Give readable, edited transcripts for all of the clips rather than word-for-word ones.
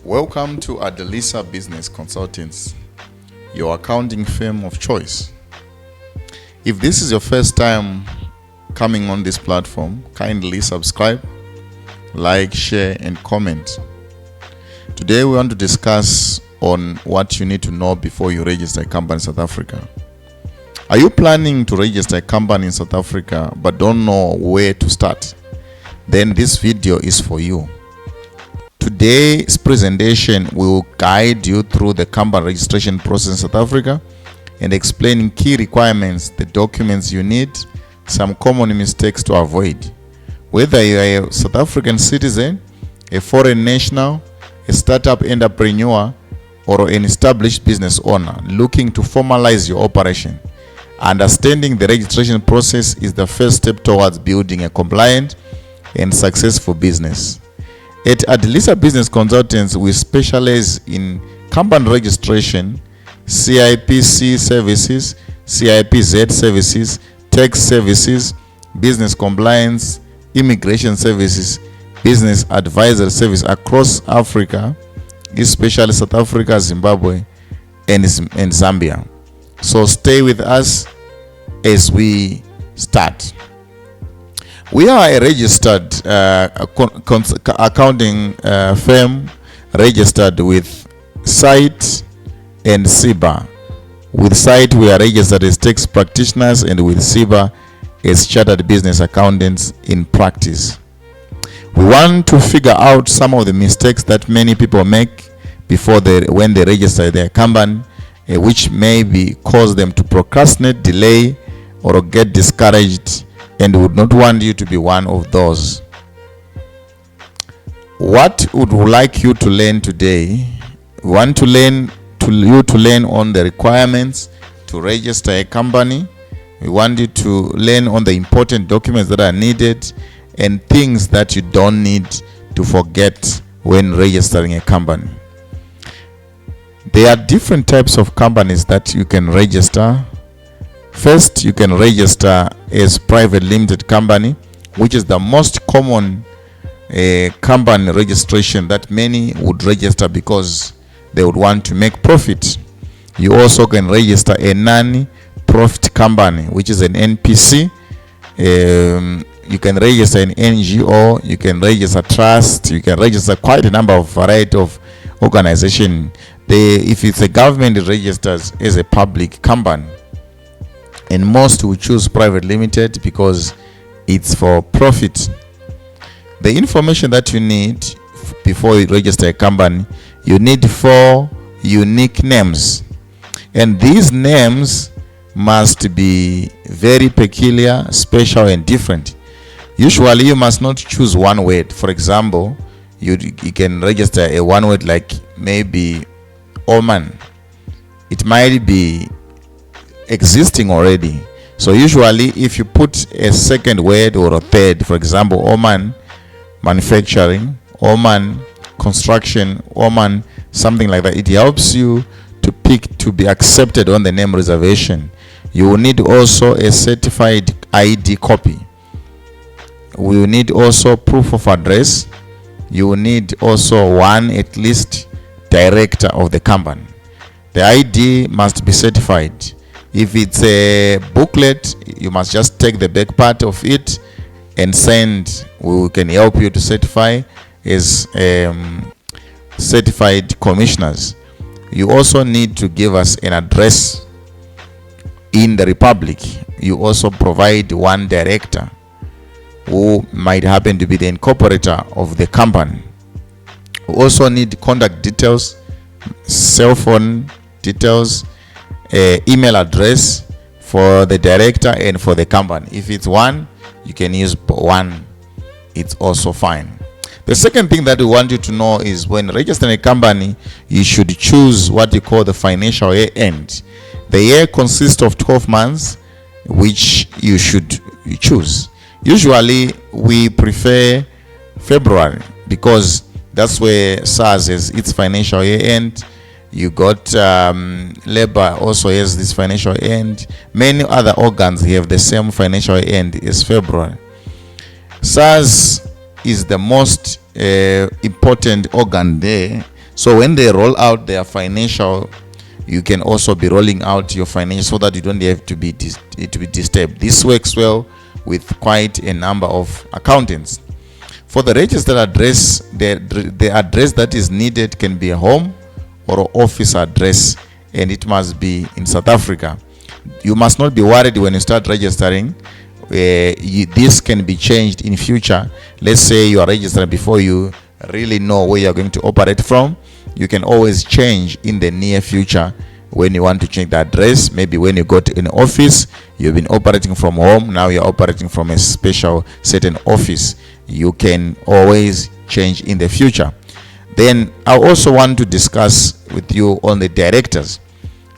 Welcome to Adelisa Business Consultants, your accounting firm of choice. If this is your first time coming on this platform, kindly subscribe, like, share, and comment. Today we want to discuss on what you need to know before you register a company in South Africa. Are you planning to register a company in South Africa but don't know where to start? Then this video is for you. Today's presentation will guide you through the company registration process in South Africa and explaining key requirements, the documents you need, some common mistakes to avoid. Whether you are a South African citizen, a foreign national, a startup entrepreneur, or an established business owner looking to formalize your operation, understanding the registration process is the first step towards building a compliant and successful business. At Adelisa Business Consultants, we specialize in company registration, CIPC services, CIPZ services, tax services, business compliance, immigration services, business advisory service across Africa, especially South Africa, Zimbabwe, and Zambia. So stay with us as we start. We are a registered accounting firm registered with SITE and CIBA. With SITE, we are registered as tax practitioners, and with CIBA as chartered business accountants in practice. We want to figure out some of the mistakes that many people make when they register their company, which maybe cause them to procrastinate, delay, or get discouraged, and would not want you to be one of those. What would we like you to learn today? We want to learn on the requirements to register a company. We want you to learn on the important documents that are needed and things that you don't need to forget when registering a company. There are different types of companies that you can register. First, you can register as private limited company, which is the most common company registration that many would register because they would want to make profit. You also can register a non-profit company, which is an NPC. You can register an NGO, you can register trust, you can register quite a number of variety of organization. If it's a government, it registers as a public company. And most will choose private limited because it's for profit. The information that you need before you register a company, you need 4 unique names. And these names must be very peculiar, special, and different. Usually, you must not choose one word. For example, you can register a one word like maybe Oman. It might be existing already. So usually if you put a second word or a third, for example, Oman manufacturing, Oman construction, Oman something like that, it helps you to pick to be accepted on the name reservation. You will need also a certified ID copy. We will need also proof of address. You will need also one at least director of the company. The ID must be certified. If it's a booklet, you must just take the back part of it and send. We can help you to certify as certified commissioners. You also need to give us an address in the Republic. You also provide one director who might happen to be the incorporator of the company. We also need contact details, cell phone details, email address for the director and for the company. If it's one, you can use one. It's also fine. The second thing that we want you to know is when registering a company, you should choose what you call the financial year end. The year consists of 12 months, which you should choose. Usually, we prefer February because that's where SARS has its financial year end. You got labor also has this financial end. Many other organs have the same financial end as February. SARS is the most important organ there. So when they roll out their financial, you can also be rolling out your financial so that you don't have to be disturbed. This works well with quite a number of accountants. For the registered address, the address that is needed can be a home or an office address, and it must be in South Africa. You must not be worried when you start registering. This can be changed in future. Let's say you are registered before you really know where you are going to operate from. You can always change in the near future when you want to change the address. Maybe when you go to an office, you've been operating from home, now you're operating from a special certain office. You can always change in the future. Then I also want to discuss with you on the directors.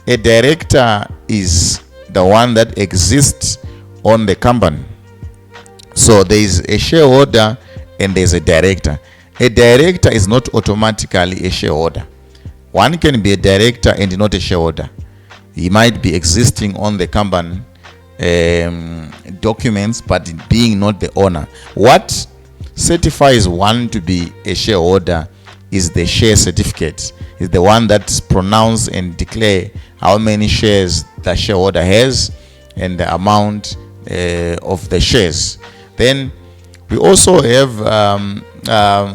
A director is the one that exists on the company. So there is a shareholder and there's a director. A director is not automatically a shareholder. One can be a director and not a shareholder. He might be existing on the company documents, but being not the owner. What certifies one to be a shareholder is the share certificate. Is the one that's pronounced and declare how many shares the shareholder has and the amount of the shares. Then we also have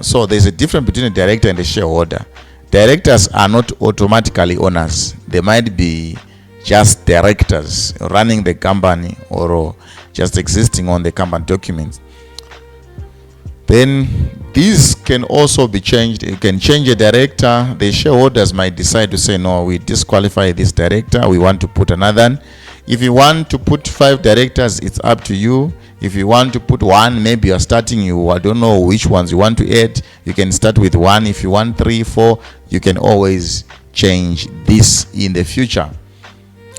so there's a difference between a director and a shareholder. Directors are not automatically owners. They might be just directors running the company or just existing on the company documents. Then these can also be changed. You can change a director. The shareholders might decide to say, no, we disqualify this director, we want to put another. If you want to put 5 directors, it's up to you. If you want to put 1, maybe you're starting, I don't know which ones you want to add. You can start with 1. If you want 3, 4, you can always change this in the future.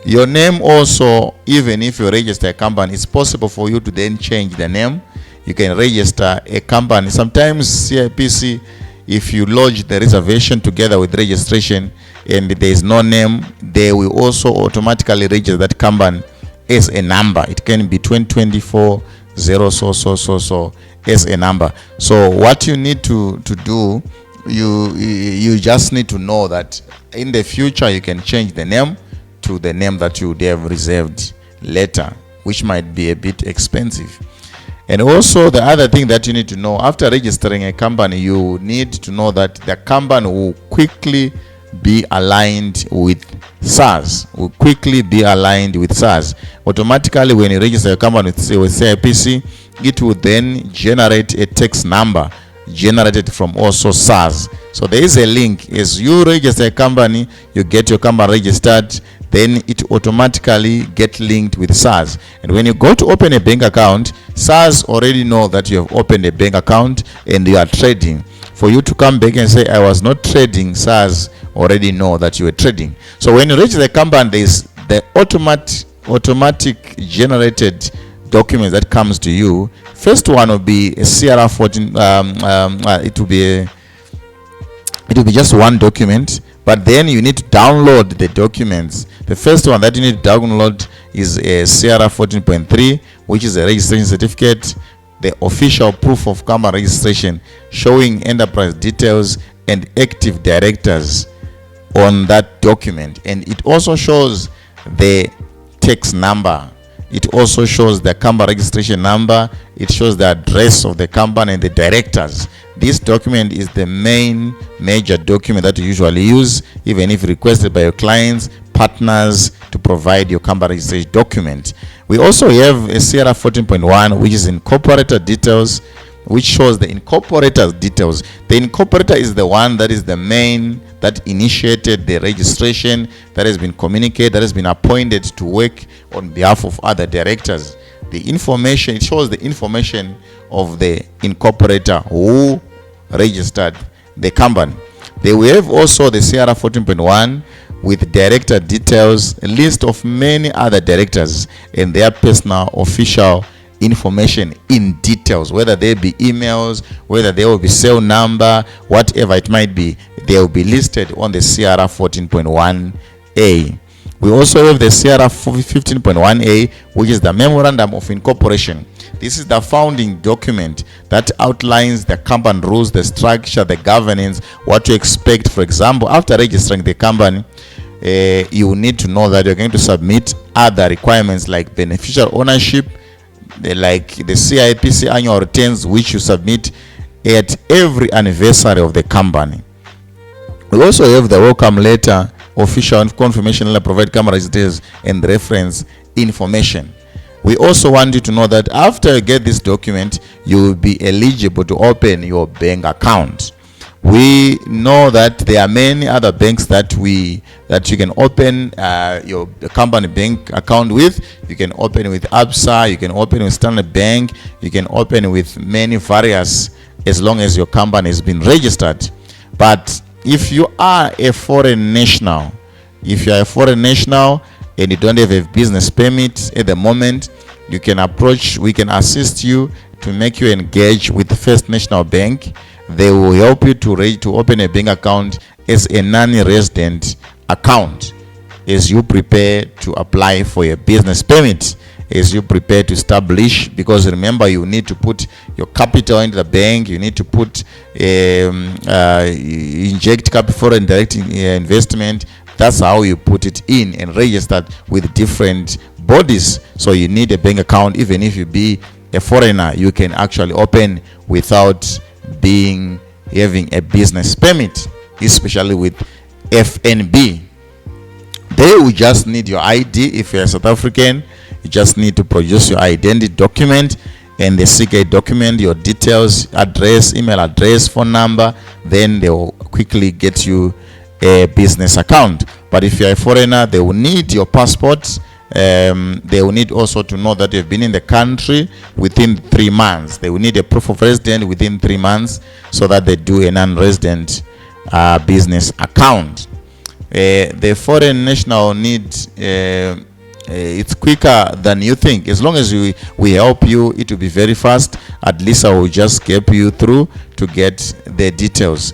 Your name also, even if you register a company, it's possible for you to then change the name. You can register a company. Sometimes CIPC, if you lodge the reservation together with registration and there is no name, they will also automatically register that company as a number. It can be 2024 0 so as a number. So what you need to do, you just need to know that in the future you can change the name to the name that you would have reserved later, which might be a bit expensive. And also the other thing that you need to know, after registering a company, you need to know that the company will quickly be aligned with SARS. Automatically, when you register a company with CIPC, it will then generate a tax number generated from also SARS. So there is a link. As you register a company, you get your company registered, then it automatically get linked with SARS. And when you go to open a bank account, SARS already know that you have opened a bank account and you are trading. For you to come back and say, I was not trading, SARS already know that you were trading. So when you register a company, there is the automatic generated document that comes to you. First one will be a CRR 14. It will be just one document, but then you need to download the documents. The first one that you need to download is a CRR 14.3, which is a registration certificate, the official proof of company registration showing enterprise details and active directors on that document. And it also shows the tax number. It also shows the company registration number. It shows the address of the company and the directors. This document is the major document that you usually use, even if requested by your clients, partners, to provide your company registration document. We also have a CRR 14.1, which is incorporator details, which shows the incorporator's details. The incorporator is the one that is the main that initiated the registration, that has been communicated, that has been appointed to work on behalf of other directors. The information, it shows the information of the incorporator who registered the company. They will have also the CRR 14.1 with director details, a list of many other directors and their personal official information in details, whether they be emails, whether there will be cell number, whatever it might be, they will be listed on the CRR 14.1A. We also have the CRR 15.1A, which is the Memorandum of Incorporation. This is the founding document that outlines the company rules, the structure, the governance, what to expect. For example, after registering the company, you need to know that you're going to submit other requirements like beneficial ownership, like the CIPC annual returns, which you submit at every anniversary of the company. We also have the welcome letter, official confirmation letter, provide company details and reference information. We also want you to know that after you get this document, you will be eligible to open your bank account. We know that there are many other banks that you can open your company bank account with. You can open with Absa, you can open with Standard Bank, you can open with many various, as long as your company has been registered. But if you are a foreign national, and you don't have a business permit at the moment, you can approach, we can assist you to make you engage with the First National Bank. They will help you to open a bank account as a non-resident account as you prepare to apply for a business permit, as you prepare to establish, because remember, you need to put your capital into the bank, you need to put inject capital for direct investment. That's how you put it in and registered with different bodies. So you need a bank account. Even if you be a foreigner, you can actually open without having a business permit, especially with FNB. They will just need your ID. If you're a South African, you just need to produce your identity document and the CK document, your details, address, email address, phone number. Then they will quickly get you a business account. But if you're a foreigner, they will need your passport. They will need also to know that you've been in the country within 3 months. They will need a proof of residence within 3 months, so that they do a non-resident business account. The foreign national need, it's quicker than you think. As long as we help you, it will be very fast. At least I will just get you through to get the details.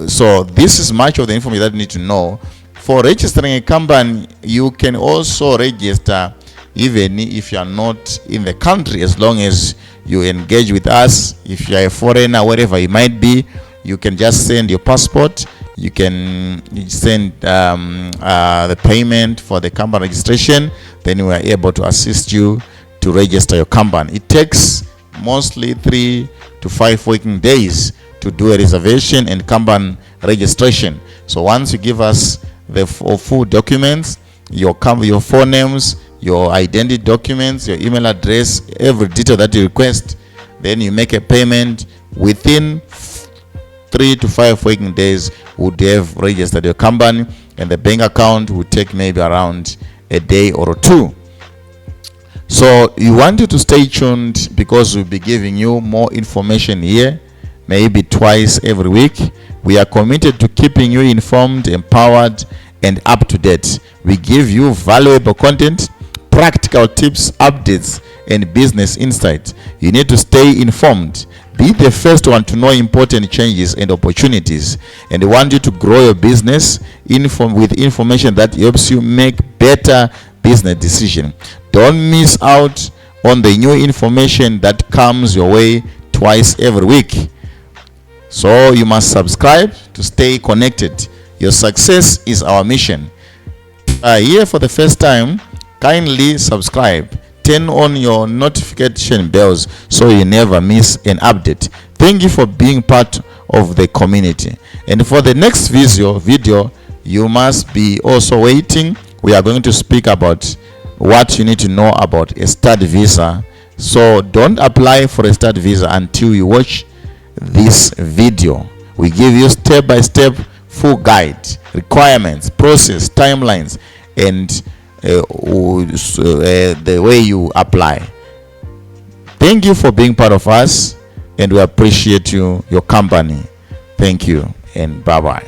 So this is much of the information that you need to know. For registering a company, you can also register even if you are not in the country, as long as you engage with us. If you are a foreigner, wherever you might be, you can just send your passport. You can send the payment for the company registration. Then we are able to assist you to register your company. It takes mostly 3 to 5 working days to do a reservation and company registration. So once you give us the full documents, your phone names, your identity documents, your email address, every detail that you request, then you make a payment. Within 3 to 5 working days, would have registered your company, and the bank account would take maybe around a day or 2. So you want you to stay tuned, because we'll be giving you more information here, maybe twice every week. We are committed to keeping you informed, empowered, and up to date. We give you valuable content, practical tips, updates, and business insights. You need to stay informed. Be the first one to know important changes and opportunities. And we want you to grow your business with information that helps you make better business decisions. Don't miss out on the new information that comes your way twice every week. So you must subscribe to stay connected. Your success is our mission. Here for the first time, kindly subscribe. Turn on your notification bells so you never miss an update. Thank you for being part of the community. And for the next video, you must be also waiting. We are going to speak about what you need to know about a study visa. So don't apply for a study visa until you watch this video. We give you step-by-step full guide, requirements, process, timelines, and the way you apply. Thank you for being part of us, and we appreciate your company. Thank you, and bye-bye.